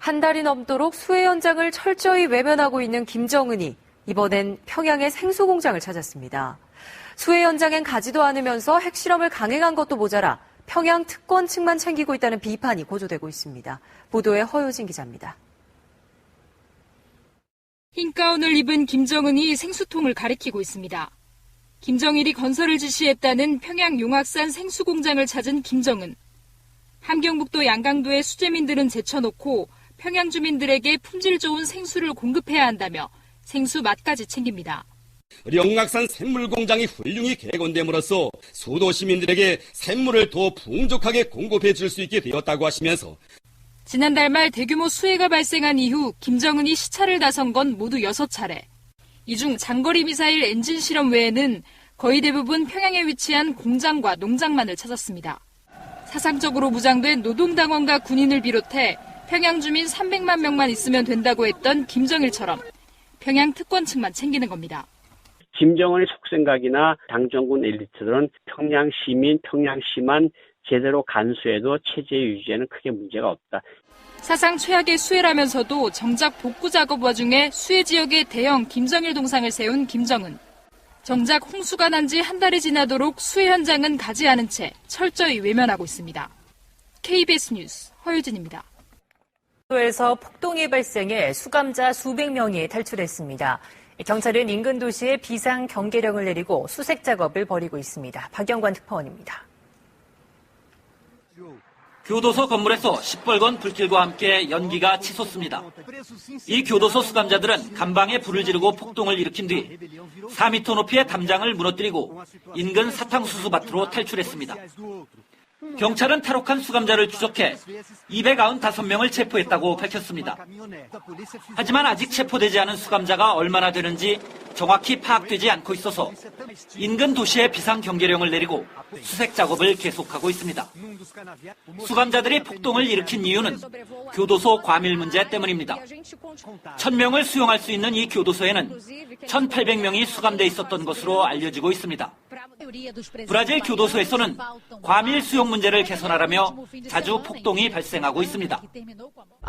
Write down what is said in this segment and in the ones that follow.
한 달이 넘도록 수해 현장을 철저히 외면하고 있는 김정은이 이번엔 평양의 생수 공장을 찾았습니다. 수해 현장엔 가지도 않으면서 핵실험을 강행한 것도 모자라 평양 특권 측만 챙기고 있다는 비판이 고조되고 있습니다. 보도에 허효진 기자입니다. 흰 가운을 입은 김정은이 생수통을 가리키고 있습니다. 김정일이 건설을 지시했다는 평양 용악산 생수 공장을 찾은 김정은. 함경북도 양강도의 수재민들은 제쳐놓고 평양 주민들에게 품질 좋은 생수를 공급해야 한다며 생수 맛까지 챙깁니다. 영악산 샘물공장이 훌륭히 개건됨으로써 수도 시민들에게 샘물을 더 풍족하게 공급해 줄 수 있게 되었다고 하시면서 지난달 말 대규모 수해가 발생한 이후 김정은이 시차를 나선 건 모두 6차례. 이 중 장거리 미사일 엔진 실험 외에는 거의 대부분 평양에 위치한 공장과 농장만을 찾았습니다. 사상적으로 무장된 노동당원과 군인을 비롯해 평양 주민 300만 명만 있으면 된다고 했던 김정일처럼 평양 특권 측만 챙기는 겁니다. 김정은의 속생각이나 당정군 엘리트들은 평양 시민, 평양시만 제대로 간수해도 체제 유지에는 크게 문제가 없다. 사상 최악의 수해라면서도 정작 복구 작업 와중에 수해 지역에 대형 김정일 동상을 세운 김정은. 정작 홍수가 난 지 한 달이 지나도록 수해 현장은 가지 않은 채 철저히 외면하고 있습니다. KBS 뉴스 허유진입니다. 에서 폭동이 발생해 수감자 수백 명이 탈출했습니다. 경찰은 인근 도시에 비상 경계령을 내리고 수색 작업을 벌이고 있습니다. 박영관 특파원입니다. 교도소 건물에서 시뻘건 불길과 함께 연기가 치솟습니다. 이 교도소 수감자들은 감방에 불을 지르고 폭동을 일으킨 뒤 4m 높이의 담장을 무너뜨리고 인근 사탕수수 밭으로 탈출했습니다. 경찰은 탈옥한 수감자를 추적해 295명을 체포했다고 밝혔습니다. 하지만 아직 체포되지 않은 수감자가 얼마나 되는지 정확히 파악되지 않고 있어서 인근 도시에 비상경계령을 내리고 수색 작업을 계속하고 있습니다. 수감자들이 폭동을 일으킨 이유는 교도소 과밀 문제 때문입니다. 1000명을 수용할 수 있는 이 교도소에는 1800명이 수감돼 있었던 것으로 알려지고 있습니다. 브라질 교도소에서는 과밀 수용 문제를 개선하라며 자주 폭동이 발생하고 있습니다.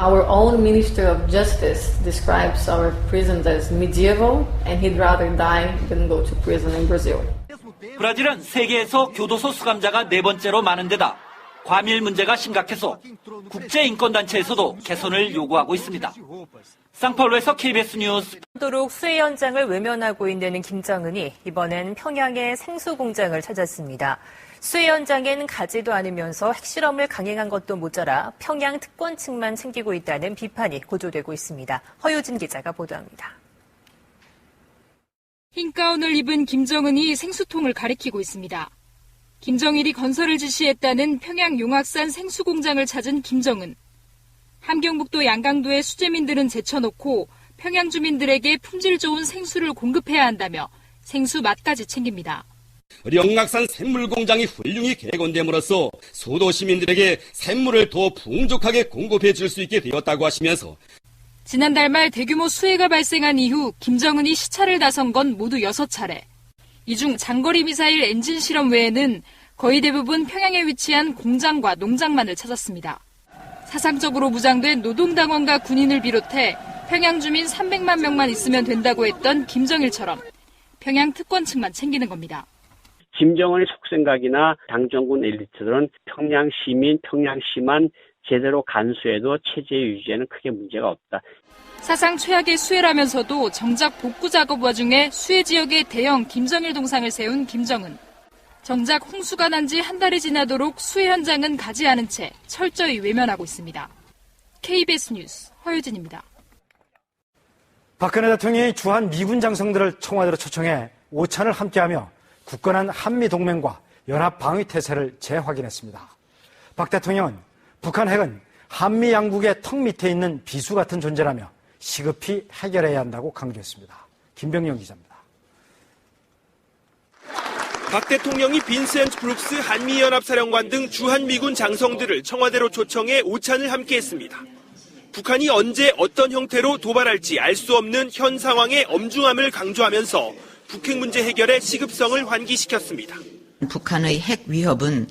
Our own Minister of Justice describes our prisons as medieval and he'd rather die than go to prison in Brazil. 브라질은 세계에서 교도소 수감자가 4번째로 많은 데다 과밀 문제가 심각해서 국제인권단체에서도 개선을 요구하고 있습니다. 상파울루에서 KBS 뉴스. 도록 수해 현장을 외면하고 있는 김정은이 이번엔 평양의 생수 공장을 찾았습니다. 수해 현장엔 가지도 않으면서 핵실험을 강행한 것도 모자라 평양 특권 측만 챙기고 있다는 비판이 고조되고 있습니다. 허유진 기자가 보도합니다. 흰 가운을 입은 김정은이 생수통을 가리키고 있습니다. 김정일이 건설을 지시했다는 평양 용악산 생수 공장을 찾은 김정은. 함경북도 양강도의 수재민들은 제쳐놓고 평양 주민들에게 품질 좋은 생수를 공급해야 한다며 생수 맛까지 챙깁니다. 영악산 샘물공장이 훌륭히 개건됨으로써 수도 시민들에게 샘물을 더 풍족하게 공급해 줄 수 있게 되었다고 하시면서 지난달 말 대규모 수해가 발생한 이후 김정은이 시차를 나선 건 모두 6차례. 이 중 장거리 미사일 엔진 실험 외에는 거의 대부분 평양에 위치한 공장과 농장만을 찾았습니다. 사상적으로 무장된 노동당원과 군인을 비롯해 평양 주민 300만 명만 있으면 된다고 했던 김정일처럼 평양 특권 측만 챙기는 겁니다. 김정은의 속생각이나 당정군 엘리트들은 평양 시민, 평양시만 제대로 간수해도 체제 유지에는 크게 문제가 없다. 사상 최악의 수해라면서도 정작 복구 작업 와중에 수해 지역에 대형 김정일 동상을 세운 김정은. 정작 홍수가 난 지 한 달이 지나도록 수해 현장은 가지 않은 채 철저히 외면하고 있습니다. KBS 뉴스 허유진입니다. 박근혜 대통령이 주한 미군 장성들을 청와대로 초청해 오찬을 함께하며 굳건한 한미동맹과 연합방위태세를 재확인했습니다. 박 대통령은 북한 핵은 한미 양국의 턱 밑에 있는 비수 같은 존재라며 시급히 해결해야 한다고 강조했습니다. 김병영 기자입니다. 박 대통령이 빈센트 브룩스 한미연합사령관 등 주한미군 장성들을 청와대로 초청해 오찬을 함께했습니다. 북한이 언제 어떤 형태로 도발할지 알 수 없는 현 상황의 엄중함을 강조하면서 북핵 문제 해결의 시급성을 환기시켰습니다. 북한의 핵 위협은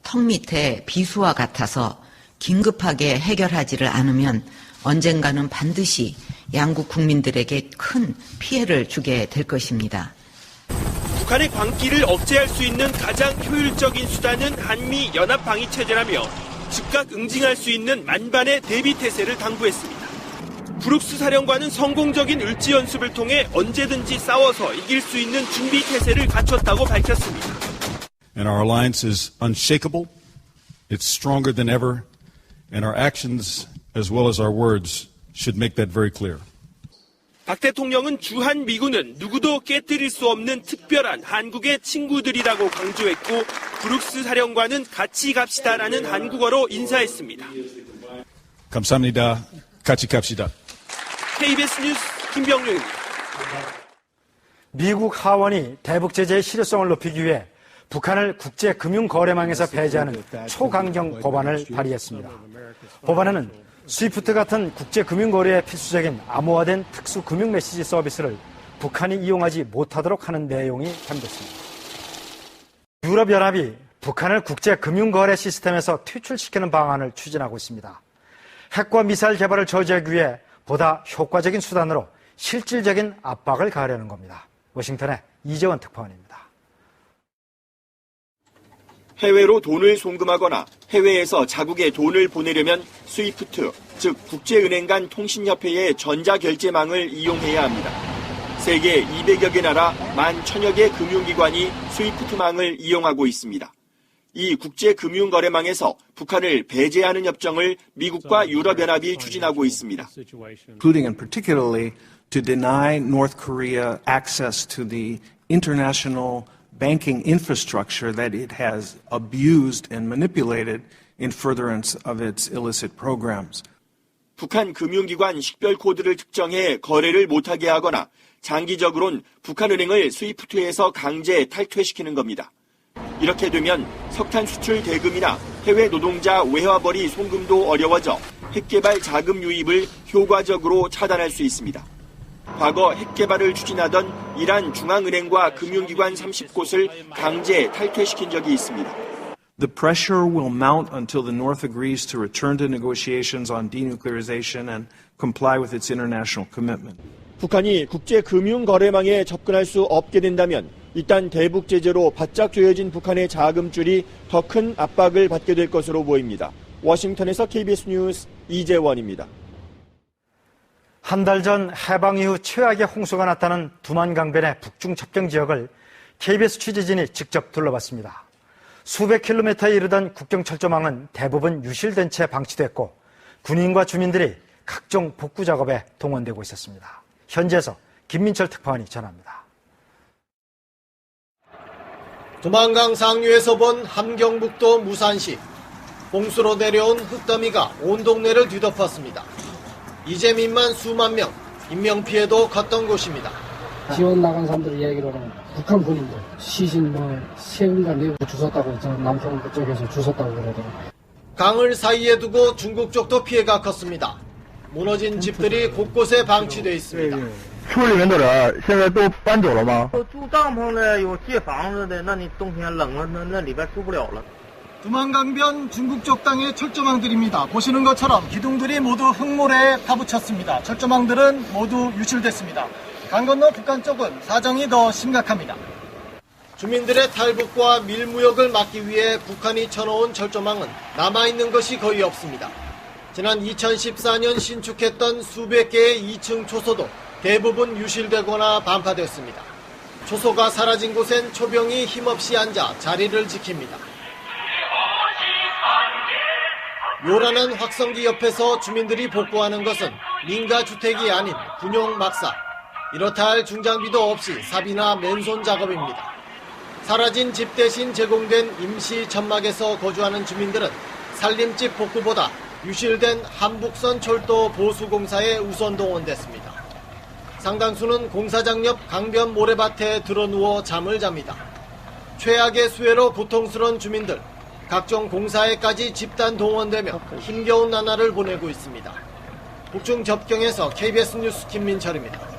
턱 밑에 비수와 같아서 긴급하게 해결하지를 않으면 언젠가는 반드시 양국 국민들에게 큰 피해를 주게 될 것입니다. 북한의 광기를 억제할 수 있는 가장 효율적인 수단은 한미 연합 방위 체제라며 즉각 응징할 수 있는 만반의 대비 태세를 당부했습니다. 브룩스 사령관은 성공적인 을지 연습을 통해 언제든지 싸워서 이길 수 있는 준비 태세를 갖췄다고 밝혔습니다. And our alliance is unshakable. It's stronger than ever. And our actions as well as our words should make that very clear. 박 대통령은 주한 미군은 누구도 깨뜨릴 수 없는 특별한 한국의 친구들이라고 강조했고 브룩스 사령관은 같이 갑시다라는 한국어로 인사했습니다. 감사합니다. 같이 갑시다. KBS 뉴스 김병룡입니다. 미국 하원이 대북 제재의 실효성을 높이기 위해 북한을 국제금융거래망에서 배제하는 초강경 법안을 발의했습니다. 법안에는 스위프트 같은 국제금융거래에 필수적인 암호화된 특수금융 메시지 서비스를 북한이 이용하지 못하도록 하는 내용이 담겼습니다. 유럽연합이 북한을 국제금융거래 시스템에서 퇴출시키는 방안을 추진하고 있습니다. 핵과 미사일 개발을 저지하기 위해 보다 효과적인 수단으로 실질적인 압박을 가하려는 겁니다. 워싱턴의 이재원 특파원입니다. 해외로 돈을 송금하거나 해외에서 자국에 돈을 보내려면 스위프트, 즉 국제은행 간 통신협회의 전자결제망을 이용해야 합니다. 세계 200여 개 나라 11,000여 개 금융기관이 스위프트망을 이용하고 있습니다. 이 국제금융거래망에서 북한을 배제하는 협정을 미국과 유럽연합이 추진하고 있습니다. Including and particularly to deny North Korea access to the international banking infrastructure that it has abused and manipulated in furtherance of its illicit programs. 북한 금융기관 식별 코드를 특정해 거래를 못하게 하거나 장기적으로는 북한은행을 스위프트에서 강제 탈퇴시키는 겁니다. 이렇게 되면 석탄 수출 대금이나 해외 노동자 외화벌이 송금도 어려워져 핵개발 자금 유입을 효과적으로 차단할 수 있습니다. 과거 핵개발을 추진하던 이란 중앙은행과 금융기관 30곳을 강제 탈퇴시킨 적이 있습니다. The pressure will mount until the North agrees to return to negotiations on denuclearization and comply with its international commitment. 북한이 국제금융거래망에 접근할 수 없게 된다면 일단 대북 제재로 바짝 조여진 북한의 자금줄이 더 큰 압박을 받게 될 것으로 보입니다. 워싱턴에서 KBS 뉴스 이재원입니다. 한 달 전 해방 이후 최악의 홍수가 나타난 두만강변의 북중 접경 지역을 KBS 취재진이 직접 둘러봤습니다. 수백 킬로미터에 이르던 국경철조망은 대부분 유실된 채 방치됐고 군인과 주민들이 각종 복구 작업에 동원되고 있었습니다. 현지에서 김민철 특파원이 전합니다. 두만강 상류에서 본 함경북도 무산시. 홍수로 내려온 흙더미가 온 동네를 뒤덮었습니다. 이재민만 수만 명, 인명피해도 컸던 곳입니다. 지원 나간 사람들 이야기로는 북한 군인들 시신 세 군데 내고 주웠다고 남편 그쪽에서 주웠다고 그러더라고요. 강을 사이에 두고 중국 쪽도 피해가 컸습니다. 무너진 집들이 곳곳에 방치되어 있습니다. 村里面的人现在都搬走了吗？住帐篷的，有借房子的，那你冬天冷了，那里边住不了了。 두만강변 중국 쪽 땅의 철조망들입니다. 보시는 것처럼 기둥들이 모두 흙모래에 파묻혔습니다. 철조망들은 모두 유실됐습니다. 강 건너 북한 쪽은 사정이 더 심각합니다. 주민들의 탈북과 밀무역을 막기 위해 북한이 쳐놓은 철조망은 남아있는 것이 거의 없습니다. 지난 2014년 신축했던 수백 개의 2층 초소도 대부분 유실되거나 반파됐습니다. 초소가 사라진 곳엔 초병이 힘없이 앉아 자리를 지킵니다. 요란한 확성기 옆에서 주민들이 복구하는 것은 민가주택이 아닌 군용 막사. 이렇다 할 중장비도 없이 삽이나 맨손 작업입니다. 사라진 집 대신 제공된 임시 천막에서 거주하는 주민들은 살림집 복구보다 유실된 한북선 철도 보수공사에 우선 동원됐습니다. 상당수는 공사장 옆 강변 모래밭에 드러누워 잠을 잡니다. 최악의 수해로 고통스러운 주민들, 각종 공사에까지 집단 동원되며 힘겨운 나날을 보내고 있습니다. 북중 접경에서 KBS 뉴스 김민철입니다.